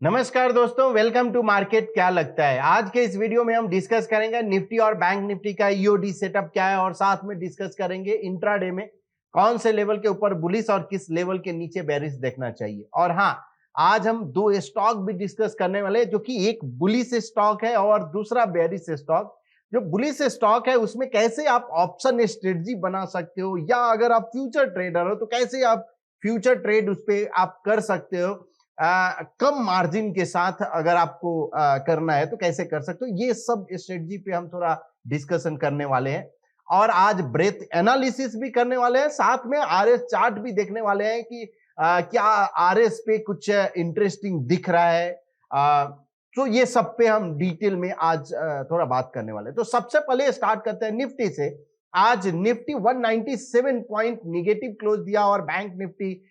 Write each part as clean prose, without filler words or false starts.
नमस्कार दोस्तों, welcome to market. क्या लगता है आज के इस वीडियो में हम डिस्कस करेंगे निफ्टी और बैंक निफ्टी का ईओडी सेटअप क्या है और साथ में डिस्कस करेंगे इंट्राडे में कौन से लेवल के ऊपर बुलिश और किस लेवल के नीचे बेरिश देखना चाहिए। और हाँ, आज हम दो स्टॉक भी डिस्कस करने वाले हैं जो कि एक बुलिश स्टॉक है और दूसरा बेरिश स्टॉक। जो बुलिश स्टॉक है उसमें कैसे आप ऑप्शन स्ट्रेटजी बना सकते हो या अगर आप फ्यूचर ट्रेडर हो तो कैसे आप फ्यूचर ट्रेड उस पर आप कर सकते हो। कम मार्जिन के साथ अगर आपको करना है तो कैसे कर सकते हो, ये सब स्ट्रेटजी पे हम थोड़ा डिस्कशन करने वाले हैं। और आज ब्रेथ एनालिसिस भी करने वाले हैं, साथ में आरएस चार्ट भी देखने वाले हैं कि क्या आरएस पे कुछ इंटरेस्टिंग दिख रहा है। तो ये सब पे हम डिटेल में आज थोड़ा बात करने वाले हैं। तो सबसे पहले स्टार्ट करते हैं निफ्टी से। आज निफ्टी 197 पॉइंट निगेटिव क्लोज दिया और bank Nifty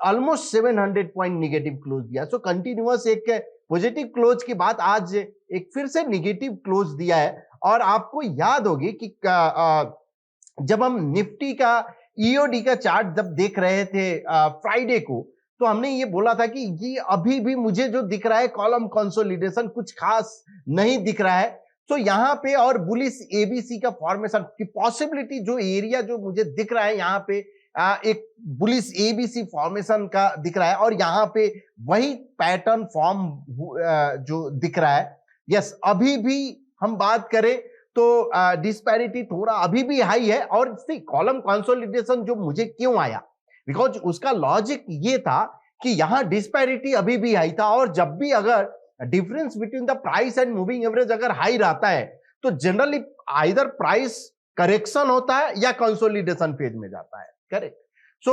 almost 700 point negative close दिया। सो कंटिन्यूअस एक पॉजिटिव क्लोज की बात, आज एक फिर से निगेटिव क्लोज दिया है। और आपको याद होगी कि जब हम निफ्टी का ईओडी का चार्ट जब देख रहे थे फ्राइडे को, तो हमने ये बोला था कि ये अभी भी मुझे जो दिख रहा है कॉलम कंसोलिडेशन कुछ खास नहीं दिख रहा है। तो यहाँ पे और बुलिश एबीसी का फॉर्मेशन की पॉसिबिलिटी, जो एरिया जो मुझे दिख रहा है यहाँ पे एक बुलिश एबीसी फॉर्मेशन का दिख रहा है और यहाँ पे वही पैटर्न फॉर्म जो दिख रहा है। यस, अभी भी हम बात करें तो डिस्पैरिटी थोड़ा अभी भी हाई है। और कॉलम कंसोलिडेशन जो मुझे क्यों आया, बिकॉज उसका लॉजिक ये था कि यहां डिस्पैरिटी अभी भी हाई था और जब भी अगर difference between the price and moving average अगर हाई रहता है तो जनरली आइदर प्राइस करेक्शन होता है या कंसोलिडेशन फेज में जाता है। करेक्ट। सो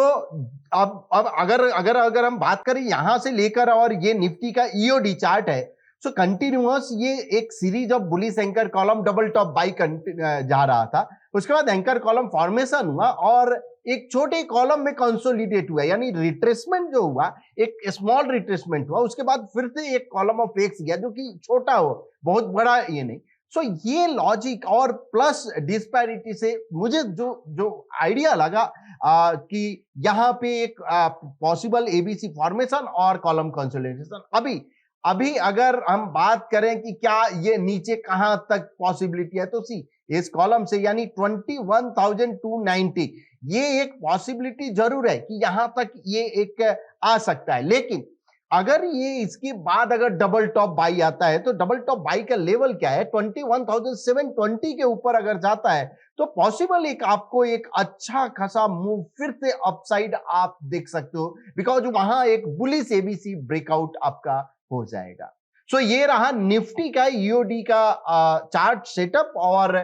अब अगर हम बात करें यहां से लेकर, और ये निफ्टी का ईओडी चार्ट है, सो कंटिन्यूअस ये एक series of bullish anchor column double top by जा रहा था। उसके बाद एंकर कॉलम फॉर्मेशन हुआ और एक छोटे कॉलम में कंसोलिडेट हुआ, यानी रिट्रेसमेंट जो हुआ, एक स्मॉल रिट्रेसमेंट हुआ। उसके बाद फिर से एक कॉलम ऑफ एक्स गया जो कि छोटा हो, बहुत बड़ा ये नहीं। सो ये लॉजिक और प्लस डिस्पैरिटी से मुझे जो जो आइडिया लगा कि यहाँ पे एक पॉसिबल एबीसी फॉर्मेशन और कॉलम कंसोलिडेशन। अभी अभी अगर हम बात करें कि क्या ये नीचे कहां तक पॉसिबिलिटी है, तो सी इस कॉलम से यानी 21,290 ये एक पॉसिबिलिटी जरूर है कि यहां तक ये एक आ सकता है। लेकिन अगर ये इसके बाद अगर डबल टॉप बाई आता है तो डबल टॉप बाई का लेवल क्या है, 21,720 के ऊपर अगर जाता है तो पॉसिबल एक आपको एक अच्छा खासा मूव फिर से अपसाइड आप देख सकते हो, बिकॉज वहां एक बुलिश एबीसी ब्रेकआउट आपका हो जाएगा। सो ये रहा निफ्टी का ईओडी का चार्ट सेटअप। और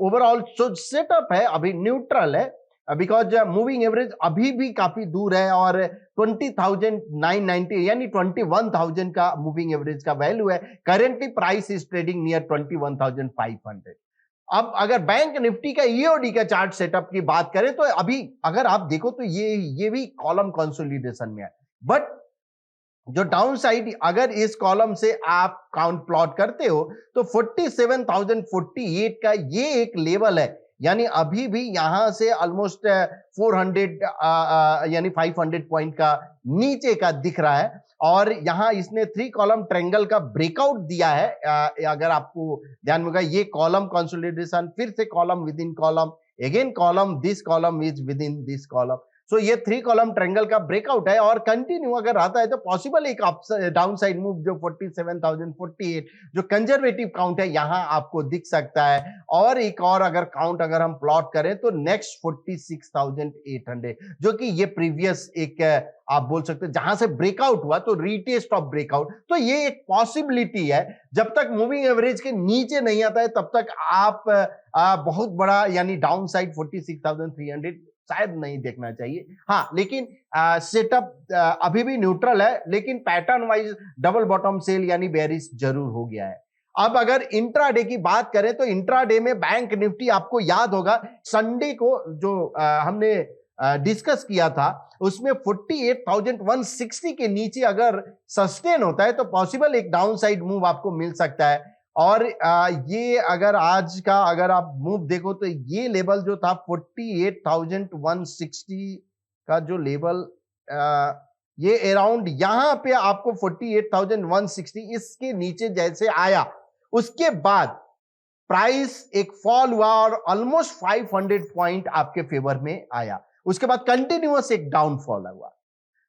ओवरऑल जो सेटअप है अभी न्यूट्रल है, बिकॉज मूविंग एवरेज अभी भी काफी दूर है और 20,990 यानी 21,000 का मूविंग एवरेज का वैल्यू है। Currently price is trading near 21,500। अब अगर बैंक निफ्टी का ईओडी का चार्ट सेटअप की बात करें तो अभी अगर आप देखो तो ये भी कॉलम कंसोलिडेशन में है। बट जो डाउन साइड अगर इस कॉलम से आप काउंट प्लॉट करते हो तो 47,048 का ये एक लेवल है, यानी अभी भी यहां से ऑलमोस्ट 400 यानी 500 पॉइंट का नीचे का दिख रहा है। और यहां इसने 3 कॉलम ट्रायंगल का ब्रेकआउट दिया है। अगर आपको ध्यान में होगा, ये कॉलम कंसोलिडेशन, फिर से column within column, again column, this column is within this column. So ये 3 कॉलम ट्रायंगल का ब्रेकआउट है और कंटिन्यू अगर आता है तो पॉसिबल एक डाउन साइड मूव जो 47,048 जो कंजर्वेटिव काउंट है यहां आपको दिख सकता है। और एक और अगर काउंट अगर हम प्लॉट करें तो नेक्स्ट 46,800 जो कि ये प्रीवियस एक आप बोल सकते हैं जहां से ब्रेकआउट हुआ तो रीटेस्ट ऑफ ब्रेकआउट। तो ये एक पॉसिबिलिटी है, जब तक मूविंग एवरेज के नीचे नहीं आता है तब तक आप बहुत बड़ा यानी डाउन साइड 46,300 शायद नहीं देखना चाहिए। हाँ, लेकिन सेटअप अभी भी न्यूट्रल है, लेकिन pattern wise double bottom sell यानी बेरिश जरूर हो गया है। अब अगर इंट्राडे की बात करें तो इंट्राडे में बैंक निफ्टी, आपको याद होगा संडे को जो हमने डिस्कस किया था उसमें 48,160 के नीचे अगर सस्टेन होता है तो पॉसिबल एक डाउन साइड मूव आपको मिल सकता है। और ये अगर आज का अगर आप मूव देखो तो ये लेवल जो था 48,160 का जो लेवल ये अराउंड यहां पे आपको 48,160 इसके नीचे जैसे आया, उसके बाद प्राइस एक फॉल हुआ और ऑलमोस्ट 500 पॉइंट आपके फेवर में आया, उसके बाद कंटिन्यूअस एक डाउनफॉल हुआ।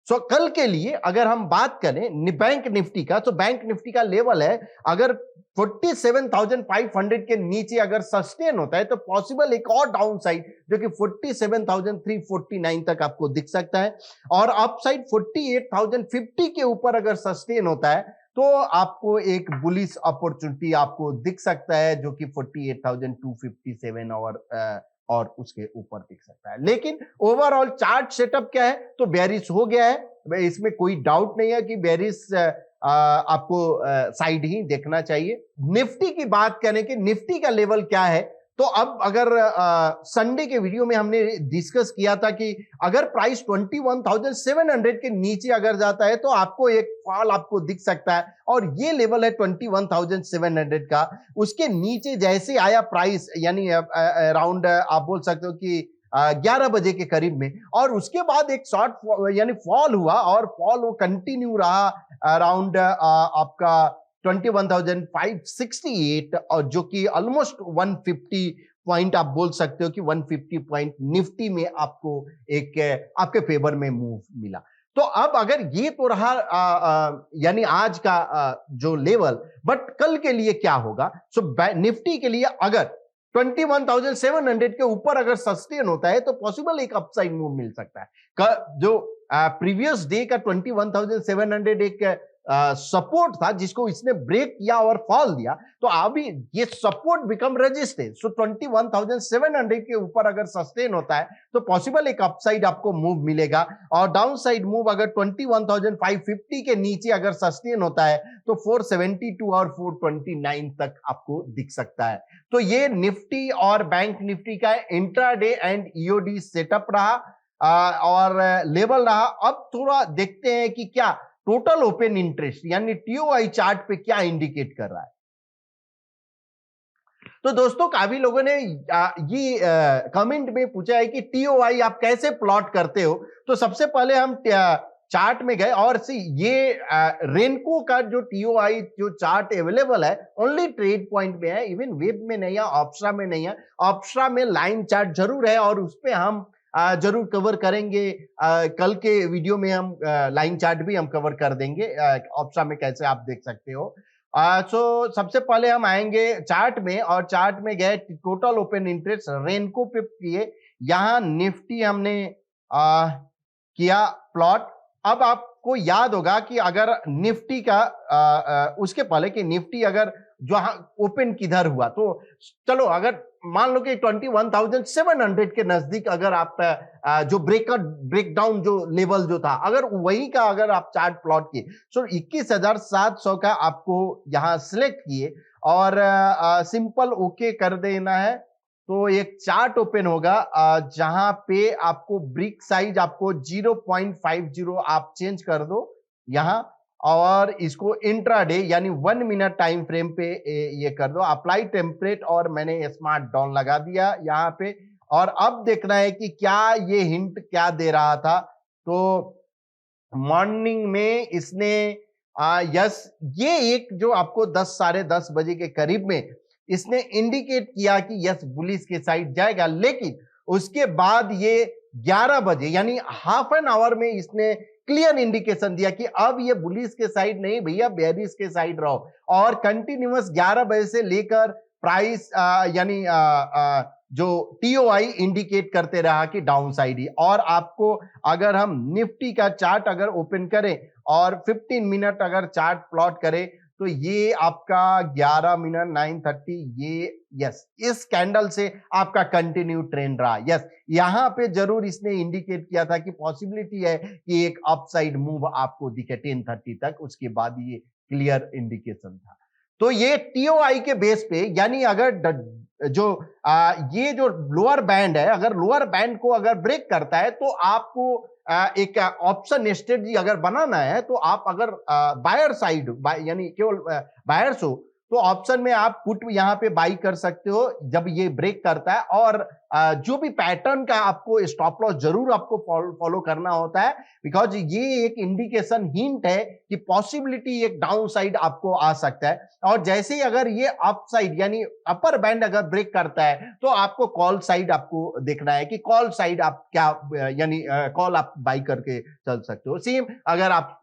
सो कल के लिए अगर हम बात करें बैंक निफ्टी का, तो बैंक निफ्टी का लेवल है अगर 47,500 के नीचे अगर सस्टेन होता है तो पॉसिबल एक और डाउन साइड जो कि 47,349 तक आपको दिख सकता है, और अपसाइड 48,050 के ऊपर अगर सस्टेन होता है तो आपको एक बुलिश अपॉर्चुनिटी आपको दिख सकता है जो कि 48,257 और उसके ऊपर दिख सकता है। लेकिन ओवरऑल चार्ट सेटअप क्या है, तो बेरिश हो गया है, इसमें कोई डाउट नहीं है कि बेरिश आपको साइड ही देखना चाहिए। निफ्टी की बात करें कि निफ्टी का लेवल क्या है, तो अब अगर संडे के वीडियो में हमने डिस्कस किया था कि अगर प्राइस 21,700 के नीचे अगर जाता है तो आपको एक फॉल आपको दिख सकता है, और ये लेवल है 21,700 का। उसके नीचे जैसे आया प्राइस, यानी अराउंड आप बोल सकते हो कि 11 बजे के करीब में, और उसके बाद एक शॉर्ट यानी फॉल हुआ, और फॉल वो कंटिन्यू रहा अराउंड आपका 21,568, और जो कि ऑलमोस्ट 150 पॉइंट आप बोल सकते हो कि 150 पॉइंट निफ्टी में आपको एक आपके फेवर में मूव मिला। तो अब अगर ये तो रहा यानी आज का जो लेवल, बट कल के लिए क्या होगा? सो निफ्टी के लिए अगर 21,700 के ऊपर अगर सस्टेन होता है तो पॉसिबल एक अपसाइड मूव मिल सकता है। जो प्रीवियस डे का 21,700 एक सपोर्ट था जिसको इसने ब्रेक किया और फॉल दिया, तो अभी ये सपोर्ट बिकम रेजिस्टेंस। सो 21,700 के ऊपर अगर सस्टेन होता है तो पॉसिबल एक अपसाइड आपको मूव मिलेगा, और डाउन साइड मूव अगर 21,550 के नीचे अगर सस्टेन होता है तो 472 और 429 तक आपको दिख सकता है। तो ये निफ्टी और बैंक निफ्टी का इंट्राडे एंड ईओडी सेटअप रहा और लेवल रहा। अब थोड़ा देखते हैं कि क्या टोटल ओपन इंटरेस्ट यानी टीओआई चार्ट पे क्या इंडिकेट कर रहा है। तो दोस्तों काफी लोगों ने ये कमेंट में पूछा है कि टीओआई आप कैसे प्लॉट करते हो। तो सबसे पहले हम चार्ट में गए और ये रेनको का जो टीओआई जो चार्ट अवेलेबल है ओनली ट्रेड पॉइंट में है, इवन वेब में नहीं है, ऑप्शा में नहीं है। ऑप्शा में लाइन चार्ट जरूर है और उस पर हम जरूर कवर करेंगे। कल के वीडियो में हम लाइन चार्ट भी हम कवर कर देंगे ऑप्शा में कैसे आप देख सकते हो। सो सबसे पहले हम आएंगे चार्ट में, और चार्ट में गए टोटल ओपन इंटरेस्ट रेनको पे किए। यहाँ निफ्टी हमने किया प्लॉट। अब आपको याद होगा कि अगर निफ्टी का उसके पहले कि निफ्टी अगर जहां ओपन किधर हुआ, तो चलो अगर मान लो कि 21,700 के नजदीक अगर आप जो ब्रेकडाउन जो लेवल जो था अगर वही का अगर आप चार्ट प्लॉट किए, सो 21,700 का आपको यहां सिलेक्ट किए और सिंपल ओके कर देना है। तो एक चार्ट ओपन होगा जहां पे आपको ब्रिक साइज आपको 0.50 आप चेंज कर दो यहां, और इसको इंट्राडे यानी 1 मिनट टाइम फ्रेम पे ये कर दो अप्लाई टेम्पलेट, और मैंने स्मार्ट डाउन लगा दिया यहाँ पे। और अब देखना है कि क्या ये हिंट क्या दे रहा था। तो मॉर्निंग में इसने यस ये एक जो आपको 10 साढ़े 10 बजे के करीब में इसने इंडिकेट किया कि यस बुलिश के साइड जाएगा, लेकिन उसके बाद ये 11 बजे यानी हाफ एन आवर में इसने क्लियर इंडिकेशन दिया कि अब ये बुलिश के साइड नहीं भैया बेरिश के साइड रहो, और कंटिन्यूअस 11 बजे से लेकर प्राइस यानी जो टीओआई इंडिकेट करते रहा कि डाउन साइड ही। और आपको अगर हम निफ्टी का चार्ट अगर ओपन करें और 15 मिनट अगर चार्ट प्लॉट करें तो ये आपका 11 मिनट 9:30 ये यस इस कैंडल से आपका कंटिन्यू ट्रेंड रहा। यस यहां पे जरूर इसने इंडिकेट किया था कि पॉसिबिलिटी है कि एक अपसाइड मूव आपको दिखे 10:30 तक, उसके बाद ये क्लियर इंडिकेशन था। तो ये टीओआई के बेस पे यानी अगर जो ये जो लोअर बैंड है अगर लोअर बैंड को अगर ब्रेक करता है तो आपको एक ऑप्शन स्ट्रेटजी अगर बनाना है, तो आप अगर बायर साइड यानी केवल बायर्स हो तो ऑप्शन में आप पुट यहाँ पे बाई कर सकते हो जब ये ब्रेक करता है। और जो भी पैटर्न का आपको स्टॉप लॉस जरूर आपको फॉलो करना होता है, बिकॉज ये एक इंडिकेशन हिंट है कि पॉसिबिलिटी एक डाउन साइड आपको आ सकता है। और जैसे ही अगर ये अप साइड यानी अपर बैंड अगर ब्रेक करता है तो आपको कॉल साइड आपको देखना है कि कॉल साइड आप क्या यानी कॉल आप बाई करके चल सकते हो। सेम अगर आप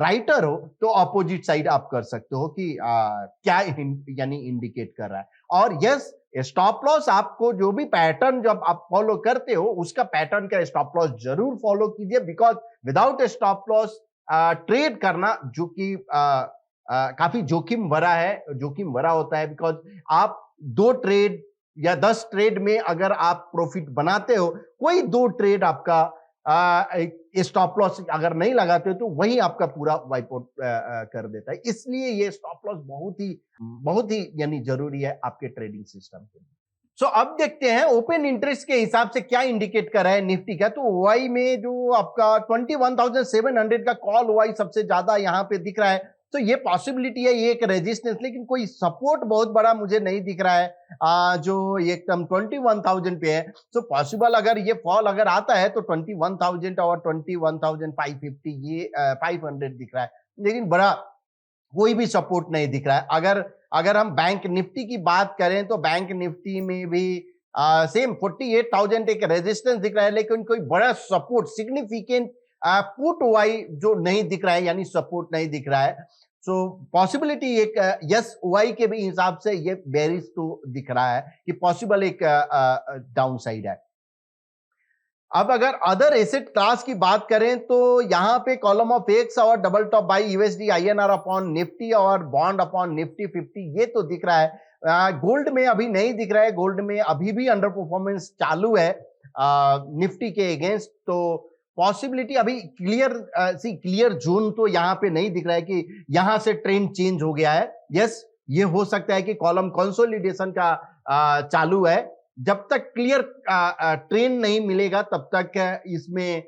राइटर हो तो अपोजिट साइड आप कर सकते हो कि क्या यानी इंडिकेट कर रहा है। और यस, स्टॉप लॉस आपको जो भी पैटर्न जब आप फॉलो करते हो उसका पैटर्न का स्टॉप लॉस जरूर फॉलो कीजिए, because without stop loss trade करना जो कि काफी जोखिम भरा है, जोखिम भरा होता है। बिकॉज आप 2 ट्रेड या 10 ट्रेड में अगर आप प्रॉफिट बनाते हो, कोई 2 ट्रेड आपका स्टॉप लॉस अगर नहीं लगाते हो तो वही आपका पूरा वाइप आउट कर देता है। इसलिए ये स्टॉप लॉस बहुत ही यानी जरूरी है आपके ट्रेडिंग सिस्टम के लिए। सो अब देखते हैं ओपन इंटरेस्ट के हिसाब से क्या इंडिकेट कर रहा है निफ्टी का। तो ओआई में जो आपका 21,700 का कॉल ओआई सबसे ज्यादा यहाँ पे दिख रहा है। तो ये पॉसिबिलिटी है, ये एक रेजिस्टेंस, लेकिन कोई सपोर्ट बहुत बड़ा मुझे नहीं दिख रहा है जो एकदम 21,000 पे है। तो पॉसिबल अगर ये फॉल अगर आता है तो 21,000 और 21,550 ये 500 दिख रहा है, लेकिन बड़ा कोई भी सपोर्ट नहीं दिख रहा है। अगर हम बैंक निफ्टी की बात करें तो बैंक निफ्टी में भी सेम 48,000 एक रेजिस्टेंस दिख रहा है, लेकिन कोई बड़ा सपोर्ट सिग्निफिकेंट पुट वाई जो नहीं दिख रहा है, यानी सपोर्ट नहीं दिख रहा है। सो पॉसिबिलिटी एक यस वाई के भी हिसाब से ये बेरिश तो दिख रहा है कि पॉसिबल एक डाउन साइड है। अब अगर अदर एसेट क्लास की बात करें तो यहां पे कॉलम ऑफ एक्स और double top by USD INR upon Nifty और बॉन्ड अपॉन निफ्टी 50 ये तो दिख रहा है। गोल्ड में अभी नहीं दिख रहा है, गोल्ड में अभी भी अंडर परफॉर्मेंस चालू है निफ्टी के अगेंस्ट। तो पॉसिबिलिटी अभी क्लियर जोन तो यहाँ पे नहीं दिख रहा है कि यहां से ट्रेंड चेंज हो गया है। यस, ये हो सकता है कि कॉलम कंसोलिडेशन का चालू है। जब तक क्लियर ट्रेंड नहीं मिलेगा तब तक इसमें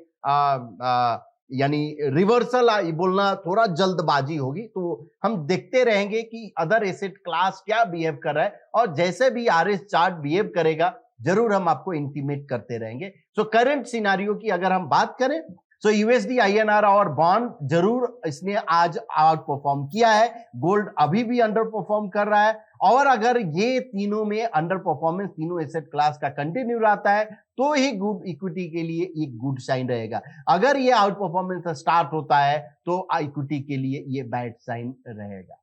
यानी रिवर्सल बोलना थोड़ा जल्दबाजी होगी। तो हम देखते रहेंगे कि अदर एसेट क्लास क्या बिहेव कर रहा है, और जैसे भी आरएस चार्ट बिहेव करेगा जरूर हम आपको इंटीमेट करते रहेंगे। सो करंट सिनारियो की अगर हम बात करें तो यूएसडी आईएनआर और बॉन्ड जरूर इसने आज आउट परफॉर्म किया है, गोल्ड अभी भी अंडर परफॉर्म कर रहा है। और अगर ये तीनों में अंडर परफॉर्मेंस तीनों एसेट क्लास का कंटिन्यू रहता है तो ही गुड इक्विटी के लिए एक गुड साइन रहेगा। अगर ये आउट परफॉर्मेंस स्टार्ट होता है तो इक्विटी के लिए ये बैड साइन रहेगा।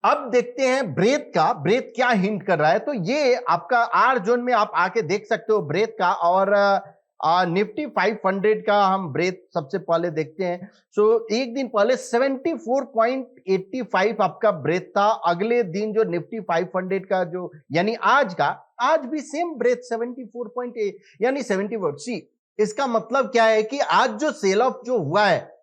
अब देखते हैं ब्रेथ का, ब्रेथ क्या हिंट कर रहा है। तो ये आपका आर जोन में आप आके देख सकते हो ब्रेथ का, और निफ्टी 500 का हम ब्रेथ सबसे पहले देखते हैं। सो एक दिन पहले 74.85 आपका ब्रेथ था। अगले दिन जो निफ्टी 500 का जो यानी आज भी सेम ब्रेथ 74.8 यानी 74। सी इसका मतलब क्या है कि आज जो सेल ऑफ जो हुआ है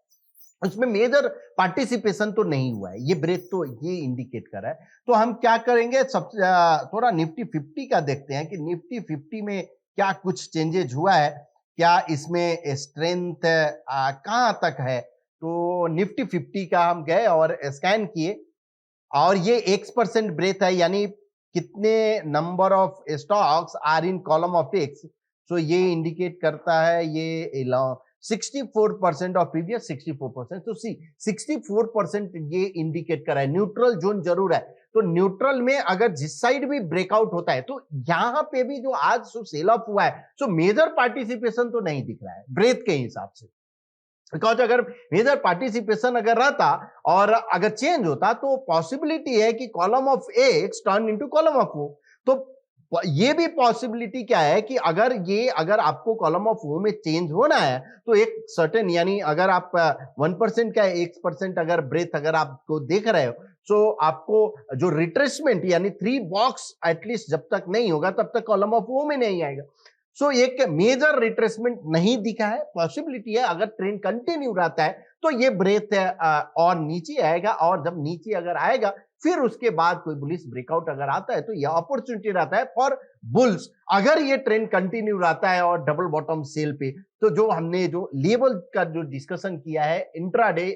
उसमें मेजर पार्टिसिपेशन तो नहीं हुआ है, ये ब्रेथ तो ये इंडिकेट कर रहा है। तो हम क्या करेंगे, थोड़ा निफ्टी 50 का देखते हैं कि निफ्टी 50 में क्या कुछ चेंजेज हुआ है, क्या इसमें स्ट्रेंथ कहां तक है। तो निफ्टी 50 का हम गए और स्कैन किए, और ये X% ब्रेथ है, यानी कितने number of stocks are in column of X. So ये इंडिकेट करता है ये 64% और प्रीवियस 64%। तो सी 64% ये इंडिकेट कर रहा है न्यूट्रल जोन जरूर है। तो न्यूट्रल में अगर जिस साइड भी ब्रेकआउट होता है तो यहां पे भी जो आज सेल ऑफ हुआ है सो मेजर पार्टिसिपेशन तो नहीं दिख रहा है ब्रेथ के हिसाब से। बिकॉज अगर मेजर पार्टिसिपेशन अगर रहता और अगर चेंज होता तो पॉसिबिलिटी है कि column of X turn into column of O. तो ये भी पॉसिबिलिटी क्या है कि अगर आपको कॉलम ऑफ ओ में चेंज होना है तो एक सर्टेन यानी अगर आप 1% का X% अगर ब्रेथ अगर आपको देख रहे हो, सो आपको जो रिट्रेसमेंट यानी 3 बॉक्स एटलीस्ट जब तक नहीं होगा तब तक कॉलम ऑफ ओ में नहीं आएगा। सो एक मेजर रिट्रेसमेंट नहीं दिखा है। पॉसिबिलिटी है अगर ट्रेंड कंटिन्यू रहता है तो ये ब्रेथ और नीचे आएगा, और जब नीचे अगर आएगा फिर उसके बाद कोई बुलिश ब्रेकआउट अगर आता है तो यह अपॉर्चुनिटी रहता है फॉर बुल्स। अगर ये ट्रेंड कंटिन्यू रहता है और डबल बॉटम सेल पे, तो जो हमने जो लेवल का जो डिस्कशन किया है इंट्राडे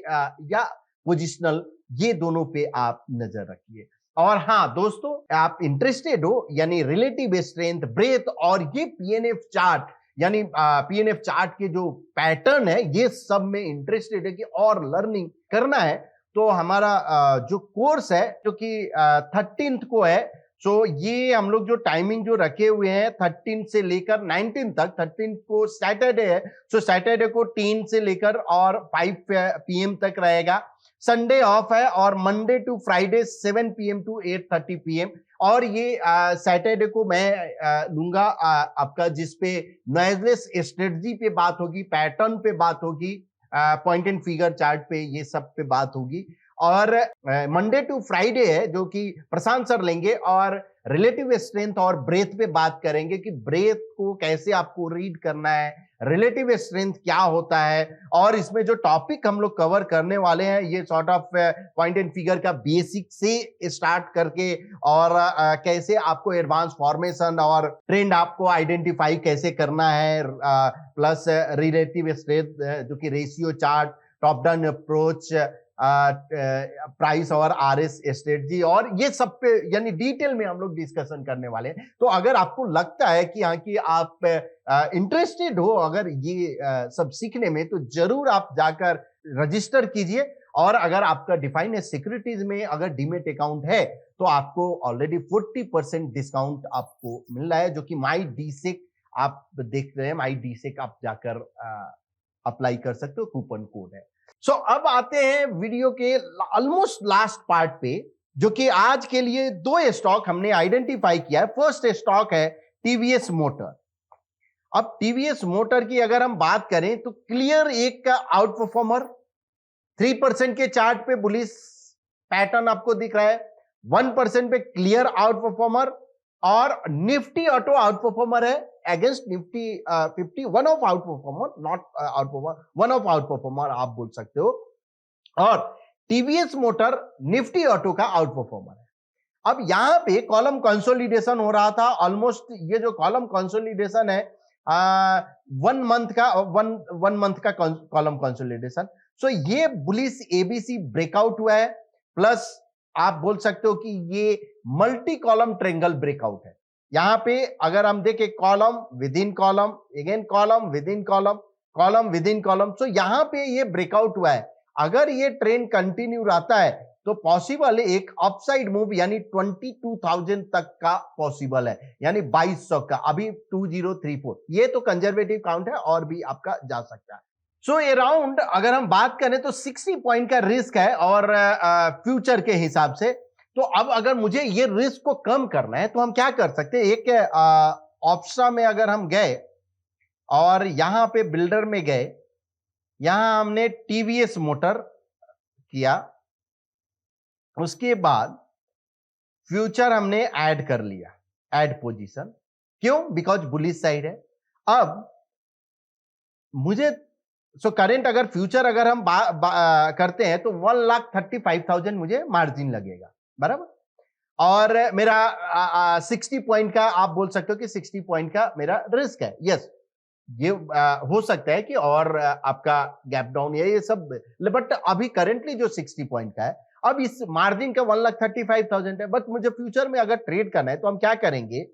या पोजिशनल, ये दोनों पे आप नजर रखिए। और हाँ दोस्तों, आप इंटरेस्टेड हो यानी रिलेटिव स्ट्रेंथ, ब्रेथ और ये पीएनएफ चार्ट, यानी पीएनएफ चार्ट के जो पैटर्न है, ये सब में इंटरेस्टेड है कि और लर्निंग करना है, तो हमारा जो कोर्स है जो कि 13th को है, सो ये हम लोग जो टाइमिंग जो रखे हुए हैं 13 से लेकर 19 तक, 13 को सैटरडे है, सो सैटरडे को 3 से लेकर और 5 PM तक रहेगा। संडे ऑफ है और Monday to Friday 7 PM to 8:30 PM। और ये सैटरडे को मैं लूंगा आपका, जिसपे नॉइजलेस स्ट्रेटजी पे बात होगी, पैटर्न पे बात होगी, पॉइंट एंड फिगर चार्ट पे, ये सब पे बात होगी। और मंडे टू फ्राइडे है जो कि प्रशांत सर लेंगे और रिलेटिव स्ट्रेंथ और ब्रेथ पे बात करेंगे कि ब्रेथ को कैसे आपको रीड करना है, रिलेटिव स्ट्रेंथ क्या होता है। और इसमें जो टॉपिक हम लोग कवर करने वाले हैं, ये sort of point and figure का बेसिक से स्टार्ट करके और कैसे आपको एडवांस फॉर्मेशन और ट्रेंड आपको आइडेंटिफाई कैसे करना है, प्लस रिलेटिव स्ट्रेंथ जो कि ratio chart, top down approach, price और आरएस स्ट्रेटजी, और ये सब पे यानी डिटेल में हम लोग डिस्कशन करने वाले हैं। तो अगर आपको लगता है कि हाँ कि आप इंटरेस्टेड हो अगर ये सब सीखने में, तो जरूर आप जाकर रजिस्टर कीजिए। और अगर आपका डिफाइन सिक्योरिटीज में अगर डीमेट अकाउंट है, तो आपको ऑलरेडी 40% डिस्काउंट आपको मिल रहा है, जो कि माई डीसेक आप देख रहे हैं, माई डीसेक आप जाकर अप्लाई कर सकते हो, कूपन कोड है। सो अब आते हैं वीडियो के ऑलमोस्ट लास्ट पार्ट पे, जो कि आज के लिए 2 स्टॉक हमने आइडेंटिफाई किया है। फर्स्ट स्टॉक है टीवीएस मोटर। अब टीवीएस मोटर की अगर हम बात करें तो क्लियर एक का आउट परफॉर्मर, 3% के चार्ट पे बुलिश पैटर्न आपको दिख रहा है, 1% पे क्लियर आउट परफॉर्मर, और निफ्टी ऑटो आउट परफॉर्मर है against Nifty 50, one of out performer, not out performer, one of out performer आप बोल सकते हो। और टीवीएस मोटर निफ्टी ऑटो का आउट परफॉर्मर है। अब यहां पे कॉलम कंसोलिडेशन हो रहा था ऑलमोस्ट, ये जो कॉलम कंसोलिडेशन है 1 मंथ का, वन मंथ का कॉलम कंसोलिडेशन। सो ये बुलिश एबीसी ब्रेकआउट हुआ है, प्लस आप बोल सकते हो कि ये मल्टी कॉलम ट्रेंगल ब्रेकआउट है। यहां पे अगर हम देखें column within column, again column within column, column within column, so यहां पे ये ब्रेकआउट हुआ है। अगर ये ट्रेंड कंटिन्यू रहता है तो पॉसिबल है एक अपसाइड मूव, यानी 22,000 तक का पॉसिबल है, यानी 2200 का। अभी 2034, ये तो कंजर्वेटिव काउंट है, और भी आपका जा सकता है। सो अराउंड अगर हम बात करें तो 60 पॉइंट का रिस्क है और फ्यूचर के हिसाब से। तो अब अगर मुझे ये रिस्क को कम करना है तो हम क्या कर सकते हैं, एक ऑप्शन में अगर हम गए और यहां पे बिल्डर में गए, यहां हमने टीवीएस मोटर किया, उसके बाद फ्यूचर हमने ऐड कर लिया, ऐड पोजीशन, क्यों? बिकॉज बुलिश साइड है। अब मुझे करेंट अगर फ्यूचर अगर हम करते हैं तो 1,35,000 मुझे मार्जिन लगेगा, बराबर। और मेरा 60 पॉइंट का आप बोल सकते हो कि 60 पॉइंट का मेरा रिस्क है। यस, ये हो सकता है कि और आपका गैप डाउन है ये सब, बट अभी करेंटली जो 60 पॉइंट का है, अब इस मार्जिन का 1,35,000 है। बट मुझे फ्यूचर में अगर ट्रेड करना है तो हम क्या करेंगे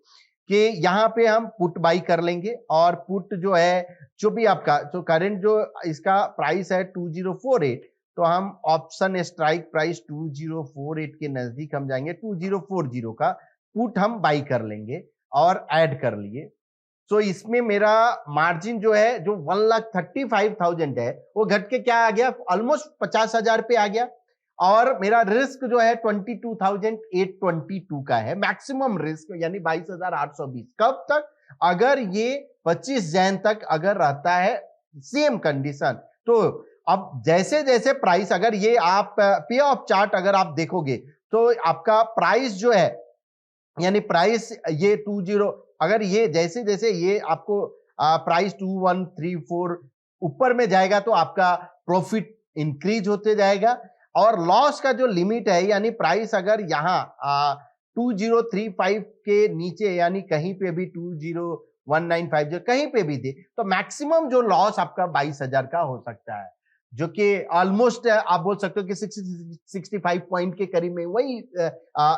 कि यहां पे हम पुट बाई कर लेंगे, और पुट जो है जो भी आपका जो करंट जो इसका प्राइस है 2048, तो हम ऑप्शन स्ट्राइक प्राइस 2048 के नजदीक हम जाएंगे, 2040 का पुट हम बाई कर लेंगे और ऐड कर लिए। सो इसमें मेरा मार्जिन जो है जो 1,35,000 है वो घट के क्या आ गया, ऑलमोस्ट 50,000 पे आ गया। और मेरा रिस्क जो है 22,822 का है, मैक्सिमम रिस्क, यानी 22,820। कब तक? अगर ये 25 जैन तक अगर रहता है सेम कंडीशन। तो अब जैसे जैसे प्राइस, अगर ये आप पे ऑफ चार्ट अगर आप देखोगे तो आपका प्राइस जो है, यानी प्राइस ये 20, अगर ये जैसे जैसे ये आपको प्राइस 2134 ऊपर में जाएगा तो आपका प्रॉफिट इंक्रीज होते जाएगा। और लॉस का जो लिमिट है, यानी प्राइस अगर यहाँ 2035 के नीचे, यानी कहीं पे भी 201950 कहीं पे भी दे, तो मैक्सिमम जो लॉस आपका 22,000 का हो सकता है। जो कि ऑलमोस्ट आप बोल सकते हो कि 65 पॉइंट के करीब में, वही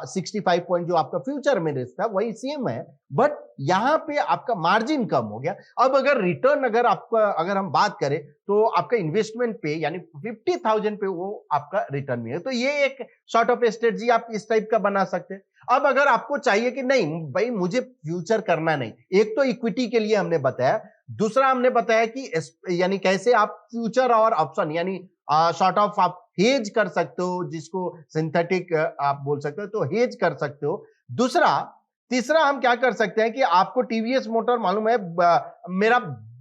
65 पॉइंट जो आपका फ्यूचर में रिस्क था वही सेम है, बट यहां पे आपका मार्जिन कम हो गया। अब अगर रिटर्न अगर हम बात करें तो आपका इन्वेस्टमेंट पे यानी 50,000 पे वो आपका रिटर्न में है। तो ये एक सॉर्ट ऑफ स्ट्रेटजी आप इस टाइप का बना सकते हैं। अब अगर आपको चाहिए कि नहीं भाई मुझे फ्यूचर करना नहीं, एक तो इक्विटी के लिए हमने बताया, दूसरा हमने बताया कि यानी कैसे आप फ्यूचर और ऑप्शन यानी सॉर्ट ऑफ आप हेज कर सकते हो, जिसको सिंथेटिक आप बोल सकते हो, तो हेज कर सकते हो। तीसरा हम क्या कर सकते हैं कि आपको टीवीएस मोटर मालूम है, मेरा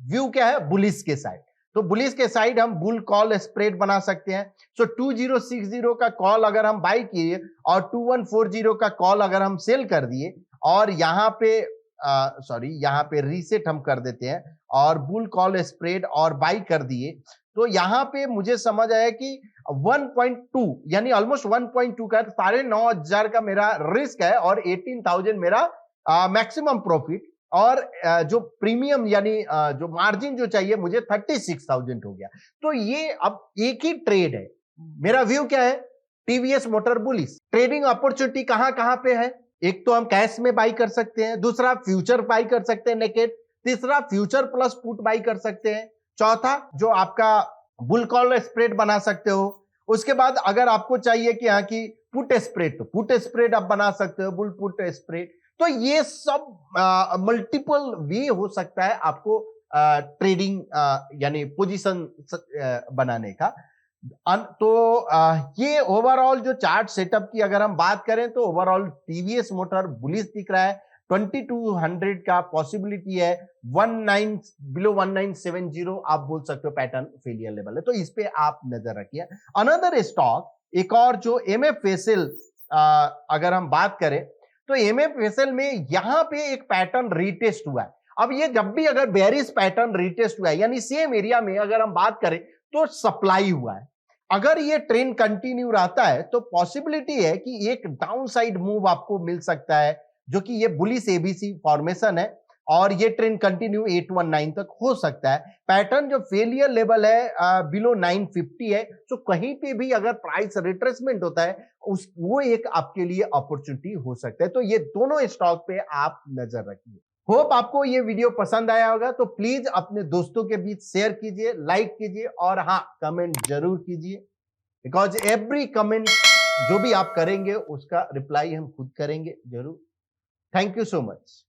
व्यू क्या है बुलिश के साइड, तो बुलिश के साइड हम बुल कॉल स्प्रेड बना सकते हैं। सो 2060 का कॉल अगर हम बाई किए और 2140 का कॉल अगर हम सेल कर दिए और यहाँ पे यहाँ पे रीसेट हम कर देते हैं और बुल कॉल स्प्रेड और बाई कर दिए, तो यहाँ पे मुझे समझ आया कि 1.2 यानी ऑलमोस्ट 1.2 का 9,500 का मेरा रिस्क है और 18,000 मेरा मैक्सिमम प्रॉफिट, और जो प्रीमियम यानी जो मार्जिन जो चाहिए मुझे 36,000 हो गया। तो ये अब एक ही ट्रेड है। मेरा व्यू क्या है, TVS motor bullish trading opportunity कहां कहां पे है, एक तो हम कैश में बाई कर सकते हैं, दूसरा फ्यूचर बाई कर सकते हैं नेकेड, तीसरा फ्यूचर प्लस पुट बाई कर सकते हैं, चौथा जो आपका बुल कॉल स्प्रेड बना सकते हो। उसके बाद अगर आपको चाहिए कि हाँ की पुट स्प्रेड, तो पुट स्प्रेड आप बना सकते हो, बुल पुट स्प्रेड। तो ये सब मल्टीपल वे हो सकता है आपको ट्रेडिंग यानी पोजीशन बनाने का। तो ये ओवरऑल जो चार्ट सेटअप की अगर हम बात करें तो ओवरऑल टीवीएस मोटर बुलिश दिख रहा है, 2200 का पॉसिबिलिटी है, 19 बिलो 1970 आप बोल सकते हो पैटर्न फेलियर लेवल है, तो इस पे आप नजर रखिए। अनदर स्टॉक एक और जो एमएफएसएल अगर हम बात करें तो एमएफएसएल में यहां पे एक पैटर्न रीटेस्ट हुआ है। अब ये जब भी अगर बेरिश पैटर्न रीटेस्ट हुआ है यानी सेम एरिया में अगर हम बात करें तो सप्लाई हुआ है, अगर ये ट्रेंड कंटिन्यू रहता है तो पॉसिबिलिटी है कि एक डाउनसाइड मूव आपको मिल सकता है, जो कि ये बुलिश एबीसी फॉर्मेशन है और ये ट्रेंड कंटिन्यू 819 तक हो सकता है। पैटर्न जो फेलियर लेवल है बिलो 950 है, तो कहीं पे भी अगर प्राइस रिट्रेसमेंट होता है वो एक आपके लिए अपॉर्चुनिटी हो सकता है। तो ये दोनों स्टॉक पे आप नजर रखिए। होप आपको ये वीडियो पसंद आया होगा, तो प्लीज अपने दोस्तों के बीच शेयर कीजिए, लाइक कीजिए और हाँ कमेंट जरूर कीजिए, बिकॉज एवरी कमेंट जो भी आप करेंगे उसका रिप्लाई हम खुद करेंगे जरूर। Thank you so much.